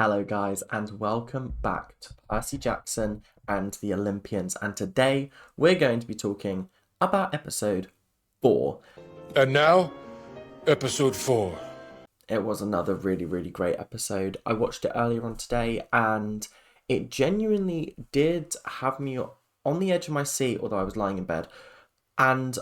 Hello guys and welcome back to Percy Jackson and the Olympians, and today we're going to be talking about episode 4. And now, episode 4. It was another really great episode. I watched it earlier on today and it genuinely did have me on the edge of my seat, although I was lying in bed. And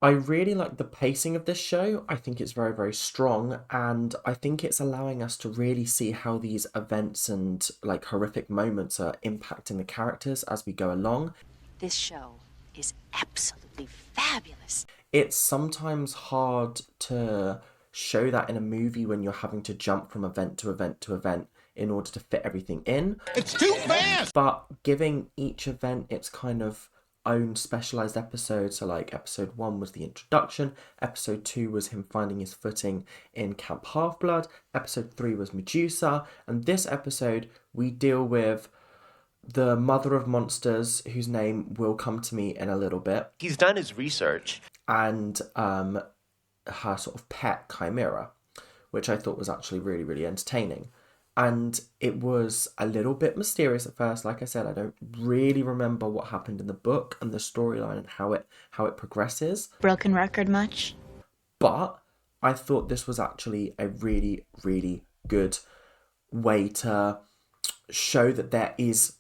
I really like the pacing of this show. I think it's very strong, and I think it's allowing us to really see how these events and like horrific moments are impacting the characters as we go along. This show is absolutely fabulous. It's sometimes hard to show that in a movie when you're having to jump from event to event to event in order to fit everything in. It's too fast! But giving each event its kind of own specialized episode. So like episode 1 was the introduction, episode 2 was him finding his footing in Camp Half-Blood, episode 3 was Medusa, and this episode we deal with the mother of monsters, whose name will come to me in a little bit. He's done his research. And her sort of pet chimera, which I thought was actually really entertaining. And it was a little bit mysterious at first. Like I said, I don't really remember what happened in the book and the storyline and how it progresses. Broken record much? But I thought this was actually a really good way to show that there is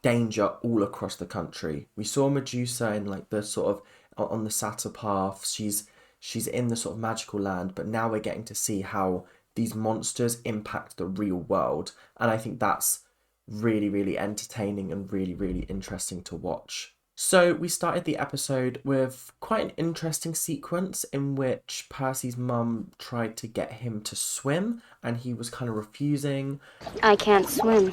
danger all across the country. We saw Medusa in like the sort of on the Satyr path. She's in the sort of magical land, but now we're getting to see how these monsters impact the real world, and I think that's really entertaining and really interesting to watch. So we started the episode with quite an interesting sequence in which Percy's mum tried to get him to swim and he was kind of refusing. I can't swim.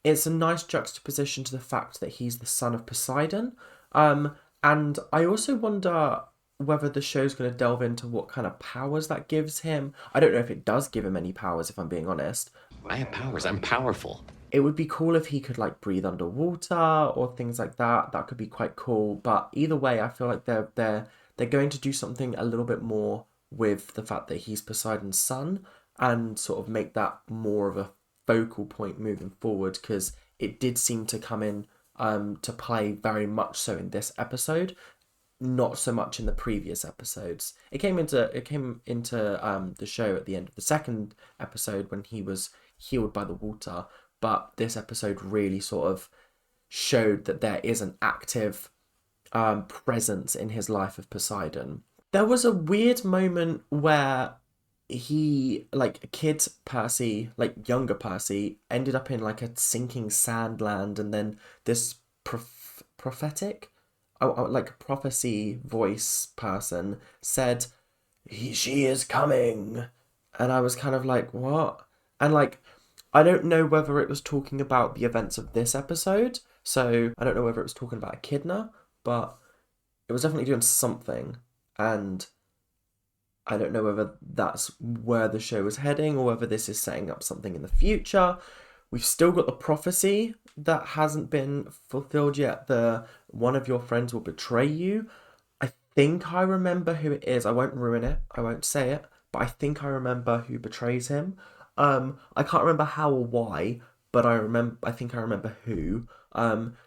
It's a nice juxtaposition to the fact that he's the son of Poseidon, and I also wonder whether the show's going to delve into what kind of powers that gives him. I don't know if it does give him any powers, if I'm being honest. I have powers. I'm powerful. It would be cool if he could like breathe underwater or things like that. That could be quite cool. But either way, I feel like they're going to do something a little bit more with the fact that he's Poseidon's son and sort of make that more of a focal point moving forward, because it did seem to come in to play very much so in this episode. Not so much in the previous episodes. It came into the show at the end of the second episode when he was healed by the water, but this episode really sort of showed that there is an active presence in his life of Poseidon. There was a weird moment where he, like kid Percy, like younger Percy, ended up in like a sinking sand land, and then this prophetic like prophecy voice person said, she is coming. And I was kind of like, what? And like, I don't know whether it was talking about the events of this episode. So I don't know whether it was talking about Echidna, but it was definitely doing something. And I don't know whether that's where the show is heading or whether this is setting up something in the future. We've still got the prophecy that hasn't been fulfilled yet. The one of your friends will betray you. I think I remember who it is. I won't ruin it. I won't say it. But I think I remember who betrays him. I can't remember how or why, but I think I remember who.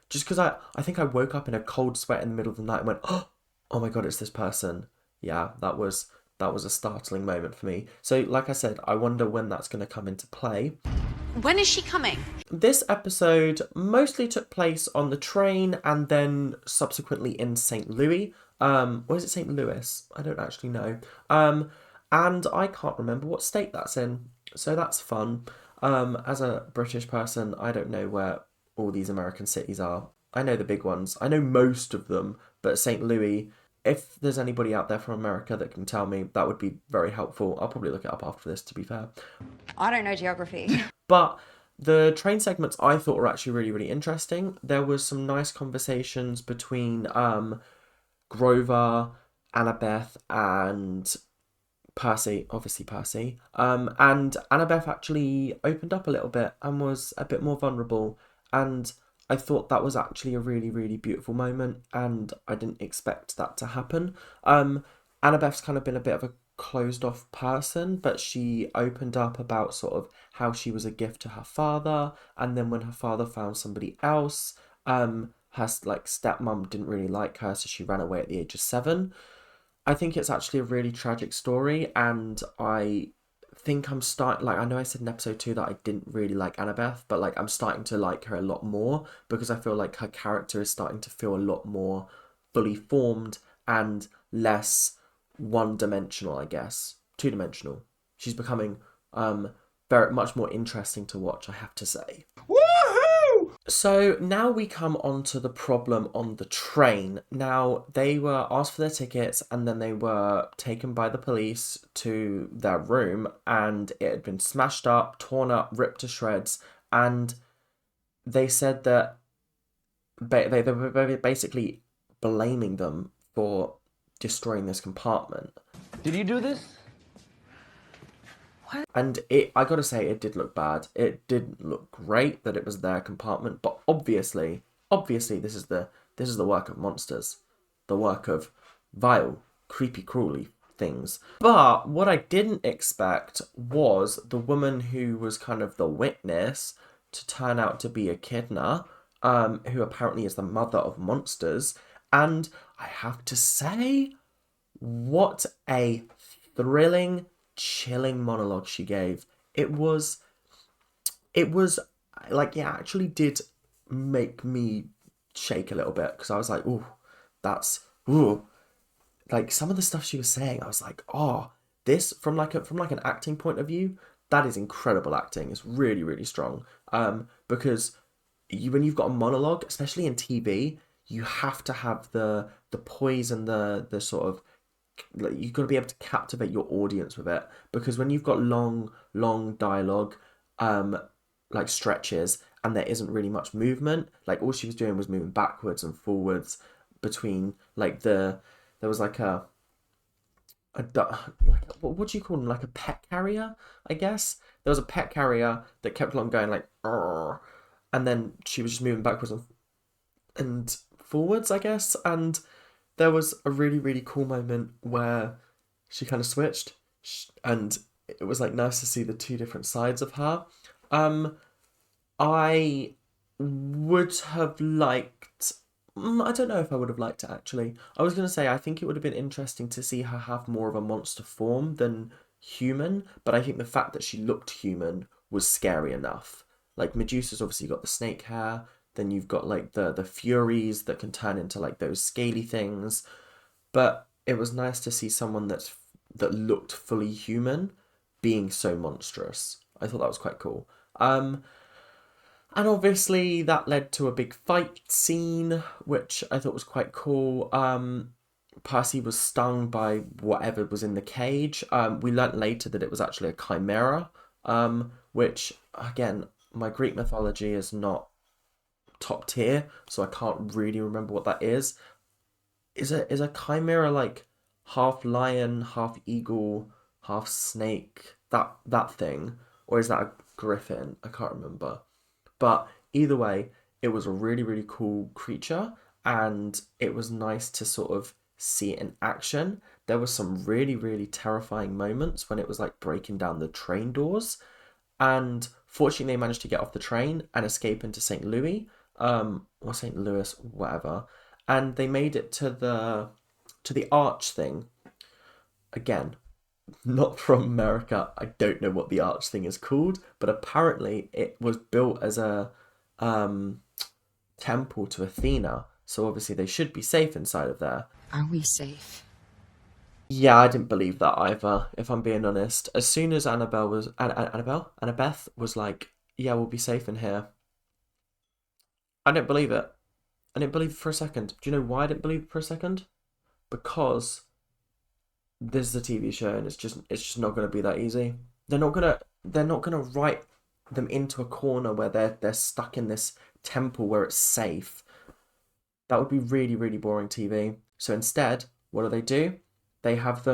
Just because I think I woke up in a cold sweat in the middle of the night and went, oh my God, it's this person. Yeah, that was a startling moment for me. So like I said, I wonder when that's going to come into play. When is she coming? This episode mostly took place on the train and then subsequently in St. Louis. Or is it St. Louis? I don't actually know. And I can't remember what state that's in. So that's fun. As a British person, I don't know where all these American cities are. I know the big ones. I know most of them, but St. Louis, if there's anybody out there from America that can tell me, that would be very helpful. I'll probably look it up after this, to be fair. I don't know geography. But the train segments I thought were actually really interesting. There was some nice conversations between Grover, Annabeth, and Percy, obviously Percy. And Annabeth actually opened up a little bit and was a bit more vulnerable. And I thought that was actually a really beautiful moment, and I didn't expect that to happen. Annabeth's kind of been a bit of a closed off person, but she opened up about sort of how she was a gift to her father, and then when her father found somebody else, her like stepmom didn't really like her, so she ran away at the age of 7. I think it's actually a really tragic story, and I think I'm starting, like, I know I said in episode 2 that I didn't really like Annabeth, but like I'm starting to like her a lot more because I feel like her character is starting to feel a lot more fully formed and less one-dimensional, I guess. Two-dimensional. She's becoming very much more interesting to watch, I have to say. So now we come on to the problem on the train. Now, they were asked for their tickets and then they were taken by the police to their room, and it had been smashed up, torn up, ripped to shreds, and they said that they were basically blaming them for destroying this compartment. Did you do this? And I gotta say, it did look bad. It didn't look great that it was their compartment, but obviously, this is the work of monsters, the work of vile, creepy, crawly things. But what I didn't expect was the woman who was kind of the witness to turn out to be Echidna, who apparently is the mother of monsters. And I have to say, what a thrilling, chilling monologue she gave. It was like, it actually did make me shake a little bit, because I was like, ooh, that's, ooh, like some of the stuff she was saying, I was like, oh, this from like an acting point of view, that is incredible acting. It's really, really strong. Because when you've got a monologue, especially in TV, you have to have the poise and the sort of, like, you've got to be able to captivate your audience with it, because when you've got long dialogue, like stretches, and there isn't really much movement, like all she was doing was moving backwards and forwards between, like, there was like what do you call them, like a pet carrier, I guess. There was a pet carrier that kept on going like, "Arr," and then she was just moving backwards and forwards, I guess. And there was a really, really cool moment where she kind of switched, and it was like nice to see the two different sides of her. I would have liked. I don't know if I would have liked it, actually. I was going to say, I think it would have been interesting to see her have more of a monster form than human, but I think the fact that she looked human was scary enough. Like, Medusa's obviously got the snake hair, then you've got like the Furies that can turn into like those scaly things, but it was nice to see someone that looked fully human being so monstrous. I thought that was quite cool. And obviously that led to a big fight scene, which I thought was quite cool. Percy was stung by whatever was in the cage. We learnt later that it was actually a chimera, which, again, my Greek mythology is not top tier, so I can't really remember what that is. Is a chimera like half lion, half eagle, half snake, that thing? Or is that a griffin? I can't remember. But either way, it was a really, really cool creature, and it was nice to sort of see it in action. There were some really, really terrifying moments when it was like breaking down the train doors, and fortunately they managed to get off the train and escape into St. Louis, or St. Louis, whatever, and they made it to the arch thing. Again, not from America. I don't know what the arch thing is called, but apparently it was built as a temple to Athena, so obviously they should be safe inside of there. Are we safe? Yeah, I didn't believe that either, if I'm being honest. As soon as Annabeth was like, yeah, we'll be safe in here, I didn't believe it. I didn't believe it for a second. Do you know why I didn't believe it for a second? Because this is a TV show, and it's just not gonna be that easy. They're not gonna write them into a corner where they're stuck in this temple where it's safe. That would be really, really boring TV. So instead, what do? They have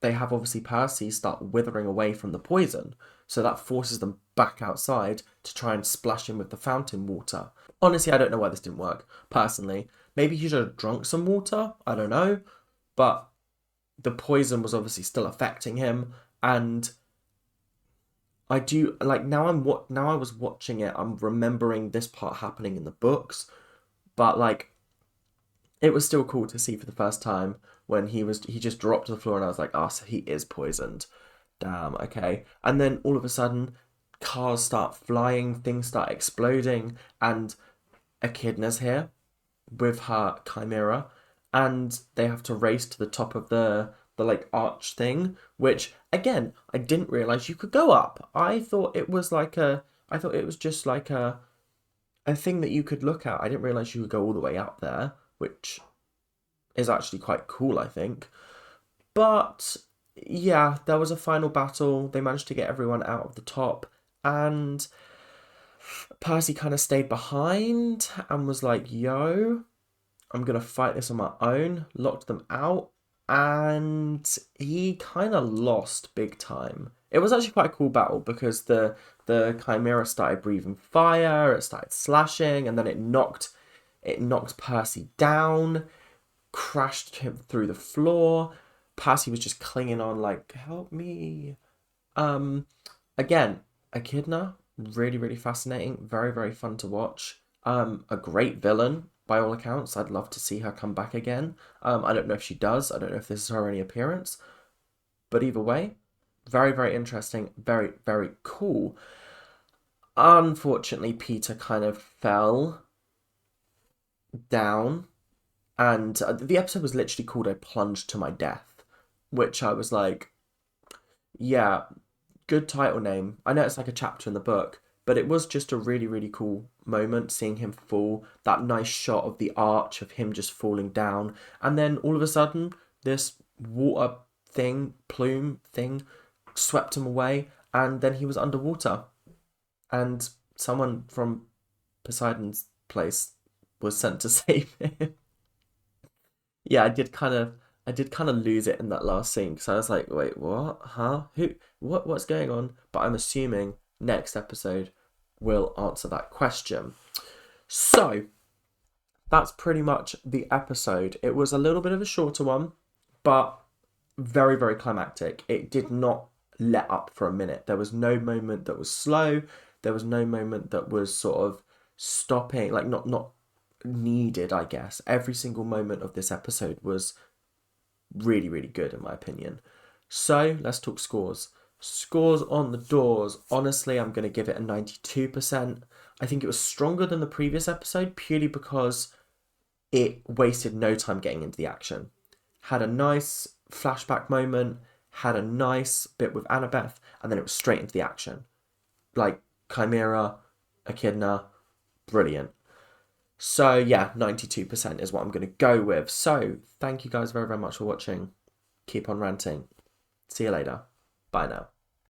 obviously Percy start withering away from the poison, so that forces them back outside to try and splash him with the fountain water. Honestly, I don't know why this didn't work, personally. Maybe he should have drunk some water, I don't know, but the poison was obviously still affecting him, and I do like now I was watching it, I'm remembering this part happening in the books, but like it was still cool to see for the first time when he just dropped to the floor and I was like, oh, so he is poisoned. Damn, okay. And then all of a sudden cars start flying, things start exploding, and Echidna's here with her chimera, and they have to race to the top of the like arch thing, which again I didn't realize you could go up. I thought it was just like a thing that you could look at. I didn't realize you could go all the way up there, which is actually quite cool, I think. But yeah, there was a final battle. They managed to get everyone out of the top, and Percy kind of stayed behind and was like, yo, I'm going to fight this on my own, locked them out, and he kind of lost big time. It was actually quite a cool battle because the Chimera started breathing fire, it started slashing, and then it knocked Percy down, crashed him through the floor. Percy was just clinging on like, help me. Again, Echidna, really, really fascinating, very, very fun to watch. A great villain by all accounts. I'd love to see her come back again. I don't know if she does. I don't know if this is her only appearance. But either way, very, very interesting. Very, very cool. Unfortunately, Peter kind of fell down. And the episode was literally called "I Plunged to My Death," which I was like, yeah, good title name. I know it's like a chapter in the book, but it was just a really, really cool moment seeing him fall. That nice shot of the arch of him just falling down. And then all of a sudden, this water thing, plume thing, swept him away. And then he was underwater. And someone from Poseidon's place was sent to save him. Yeah, I did kind of lose it in that last scene because I was like, wait, what? Huh? What's going on? But I'm assuming next episode will answer that question. So, that's pretty much the episode. It was a little bit of a shorter one, but very, very climactic. It did not let up for a minute. There was no moment that was slow. There was no moment that was sort of stopping, like not needed, I guess. Every single moment of this episode was really, really good in my opinion. So let's talk scores. Scores on the doors. Honestly, I'm going to give it a 92%. I think it was stronger than the previous episode purely because it wasted no time getting into the action. Had a nice flashback moment, had a nice bit with Annabeth, and then it was straight into the action. Like Chimera, Echidna, brilliant. So yeah, 92% is what I'm going to go with. So thank you guys very, very much for watching. Keep on ranting. See you later. Bye now.